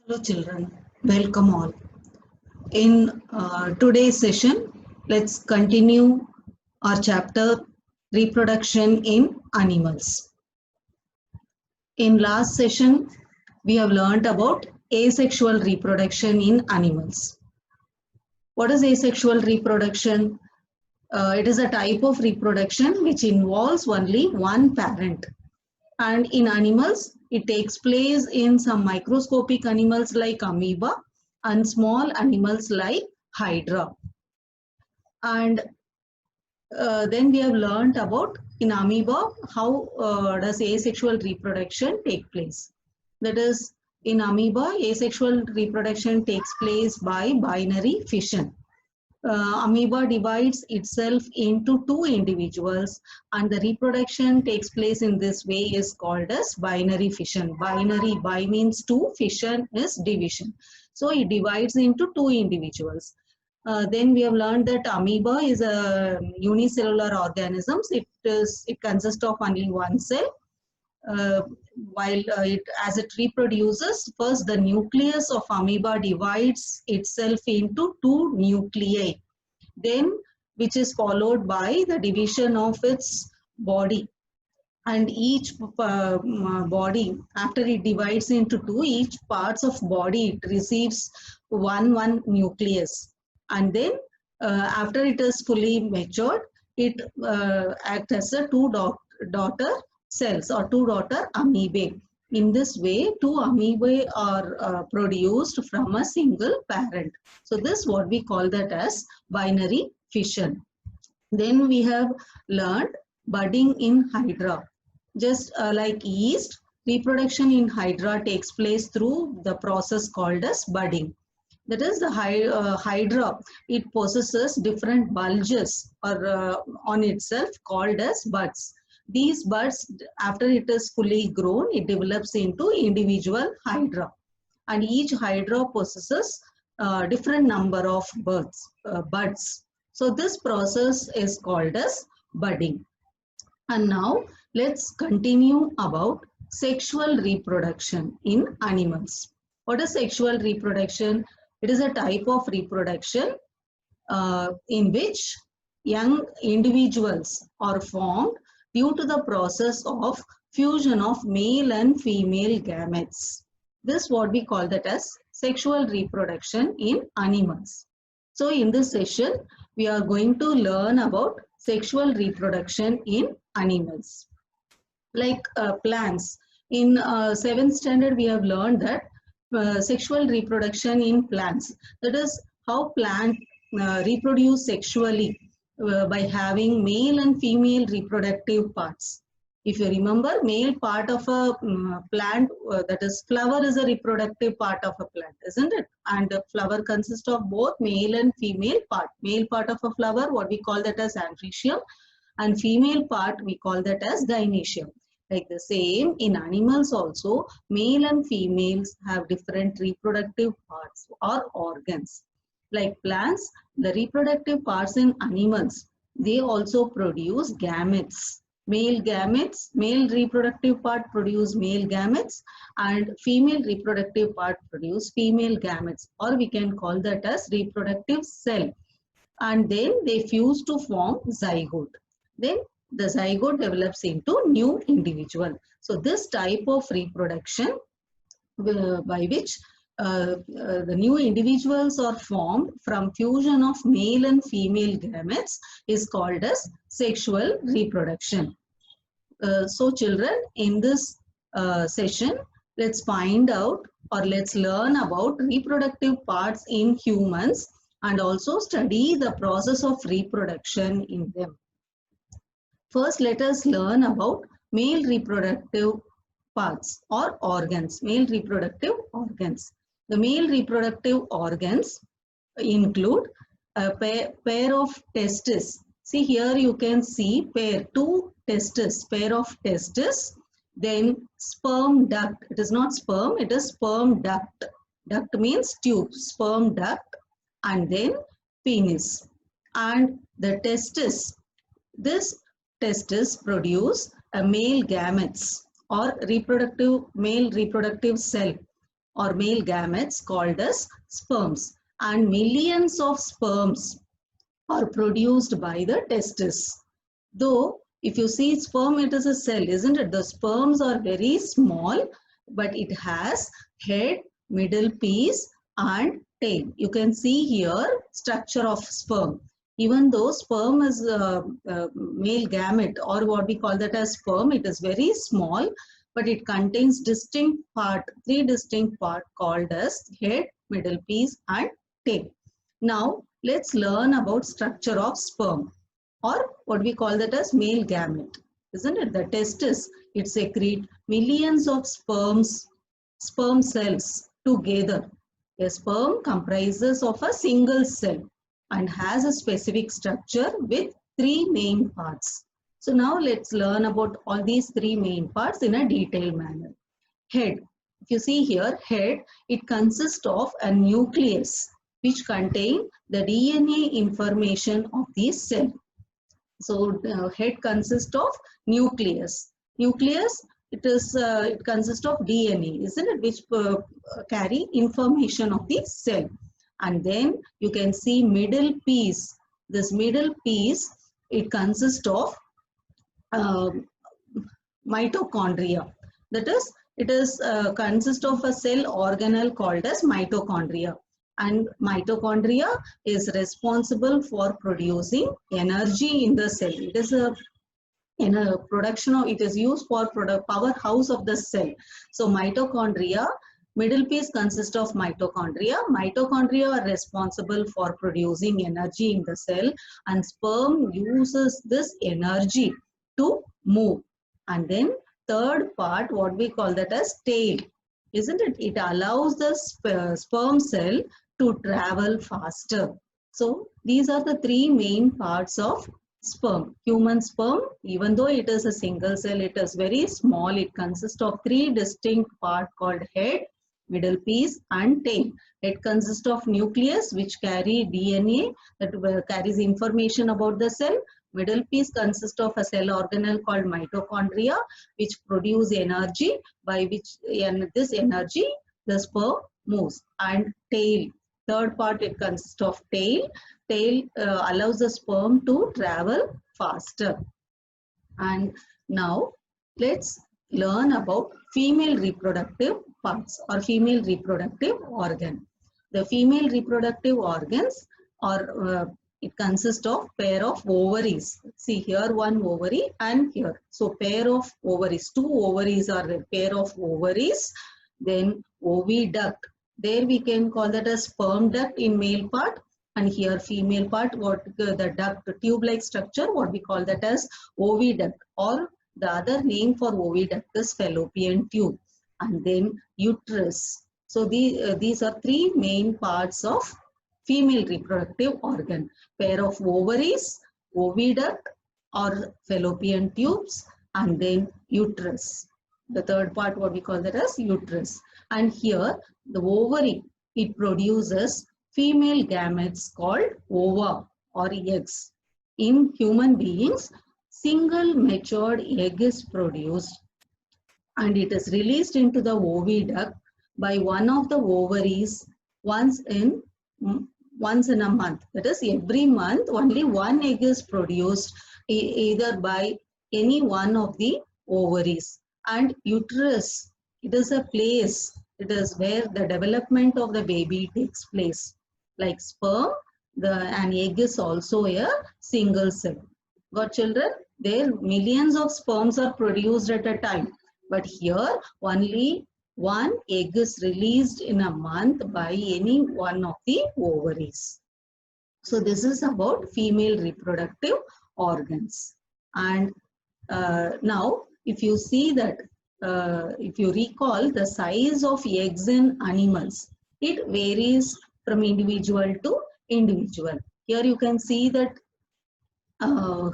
Hello children, welcome all. In today's session, let's continue our chapter Reproduction in Animals. In last session, we have learnt about asexual reproduction in animals. What is asexual reproduction? It is a type of reproduction which involves only one parent. And in animals, it takes place in some microscopic animals like amoeba and small animals like hydra. And then we have learned about in amoeba how does asexual reproduction take place. That is, in amoeba, asexual reproduction takes place by binary fission. Amoeba divides itself into two individuals, and the reproduction takes place in this way is called as binary fission. Binary, bi means two, fission is division. So it divides into two individuals. Then we have learned that amoeba is a unicellular organism. It consists of only one cell. While as it reproduces, first the nucleus of amoeba divides itself into two nuclei, then which is followed by the division of its body. And each body, after it divides into two, each parts of body it receives one nucleus, and then after it is fully matured, it acts as a daughter cells or two daughter amoebae. In this way, two amoebae are produced from a single parent. So this what we call that as binary fission. Then we have learned budding in hydra. Just like yeast, reproduction in hydra takes place through the process called as budding. That is, the hydra, it possesses different bulges or on itself called as buds. These buds, after it is fully grown, it develops into individual hydra. And each hydra possesses different number of buds. So this process is called as budding. And now let's continue about sexual reproduction in animals. What is sexual reproduction? It is a type of reproduction in which young individuals are formed due to the process of fusion of male and female gametes. This what we call that as sexual reproduction in animals. So in this session, we are going to learn about sexual reproduction in animals. Like plants. In 7th standard, we have learned that sexual reproduction in plants. That is how plants reproduce sexually by having male and female reproductive parts. If you remember, male part of a plant, that is flower, is a reproductive part of a plant, isn't it? And the flower consists of both male and female part. Male part of a flower, what we call that as androecium, and female part, we call that as gynoecium. Like the same, in animals also, male and females have different reproductive parts or organs. Like plants, the reproductive parts in animals, they also produce gametes. Male gametes, male reproductive part produce male gametes, and female reproductive part produce female gametes, or we can call that as reproductive cell. And then they fuse to form zygote. Then the zygote develops into new individual. So this type of reproduction by which the new individuals are formed from fusion of male and female gametes is called as sexual reproduction. So children, in this session, let's find out or let's learn about reproductive parts in humans and also study the process of reproduction in them. First, let us learn about male reproductive parts or organs, male reproductive organs. The male reproductive organs include a pair of testes. See here you can see two testes, pair of testes, then sperm duct. It is not sperm, it is sperm duct. Duct means tube, sperm duct, and then penis. And the testes, this testes produce a male gametes or male reproductive cell, or male gametes called as sperms, and millions of sperms are produced by the testis. Though if you see sperm, it is a cell, isn't it? The sperms are very small, but it has head, middle piece and tail. You can see here structure of sperm. Even though sperm is a male gamete, or what we call that as sperm, it is very small, but it contains three distinct part called as head, middle piece and tail. Now let's learn about structure of sperm, or what we call that as male gamete, isn't it? The testis, it secretes millions of sperm cells together. A sperm comprises of a single cell and has a specific structure with three main parts. So now let's learn about all these three main parts in a detailed manner. Head. If you see here, head, it consists of a nucleus which contain the DNA information of the cell. So head consists of nucleus. Nucleus, it consists of DNA, isn't it, which carry information of the cell. And then you can see middle piece. This middle piece, it consists of mitochondria. That is, it is consists of a cell organelle called as mitochondria. And mitochondria is responsible for producing energy in the cell. It is production of, it is used for powerhouse of the cell. So mitochondria, middle piece consists of mitochondria. Mitochondria are responsible for producing energy in the cell, and sperm uses this energy to move. And then third part, what we call that as tail, isn't it? It allows the sperm cell to travel faster. So these are the three main parts of sperm. Human sperm, even though it is a single cell, it is very small. It consists of three distinct parts called head, middle piece and tail. It consists of nucleus, which carry DNA that carries information about the cell. Middle piece consists of a cell organelle called mitochondria, which produce energy, by which this energy the sperm moves. And tail, third part, it consists of tail. Tail allows the sperm to travel faster. And now let's learn about female reproductive parts or female reproductive organ. The female reproductive organs are it consists of pair of ovaries. See here one ovary and here. So pair of ovaries, two ovaries are a pair of ovaries. Then oviduct. There we can call that as sperm duct in male part, and here female part, what the duct, tube-like structure, what we call that as oviduct, or the other name for oviduct is fallopian tube. And then uterus. So these are three main parts of female reproductive organ: pair of ovaries, oviduct or fallopian tubes, and then uterus. The third part, what we call that as uterus. And here the ovary, it produces female gametes called ova or eggs. In human beings, single matured egg is produced and it is released into the oviduct by one of the ovaries once in a month. That is, every month only one egg is produced either by any one of the ovaries. And uterus, it is a place, it is where the development of the baby takes place. Like sperm, an egg is also a single cell. Got children? There millions of sperms are produced at a time, but here only one egg is released in a month by any one of the ovaries. So this is about female reproductive organs. And now if you see that, if you recall the size of eggs in animals, it varies from individual to individual. Here you can see that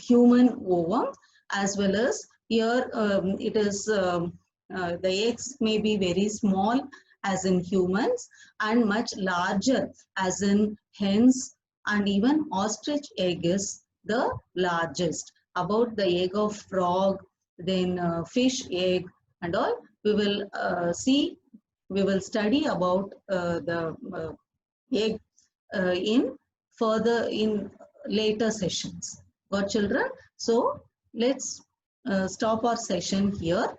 human ovum, as well as here it is the eggs may be very small as in humans and much larger as in hens, and even ostrich egg is the largest. About the egg of frog, then fish egg and all, we will see we will study about the egg in later sessions. Got children? So let's stop our session here.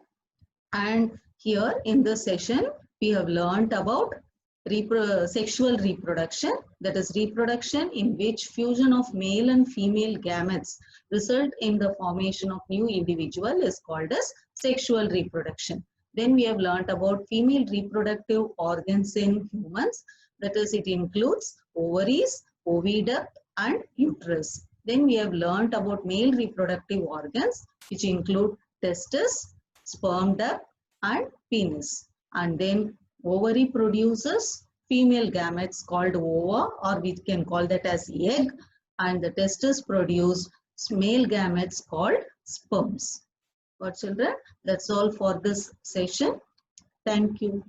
And here in this session, we have learned about sexual reproduction, that is reproduction in which fusion of male and female gametes result in the formation of new individual is called as sexual reproduction. Then we have learned about female reproductive organs in humans, that is it includes ovaries, oviduct and uterus. Then we have learned about male reproductive organs which include testes, sperm duct and penis. And then ovary produces female gametes called ova, or we can call that as egg, and the testes produce male gametes called sperms. Got children? That's all for this session. Thank you.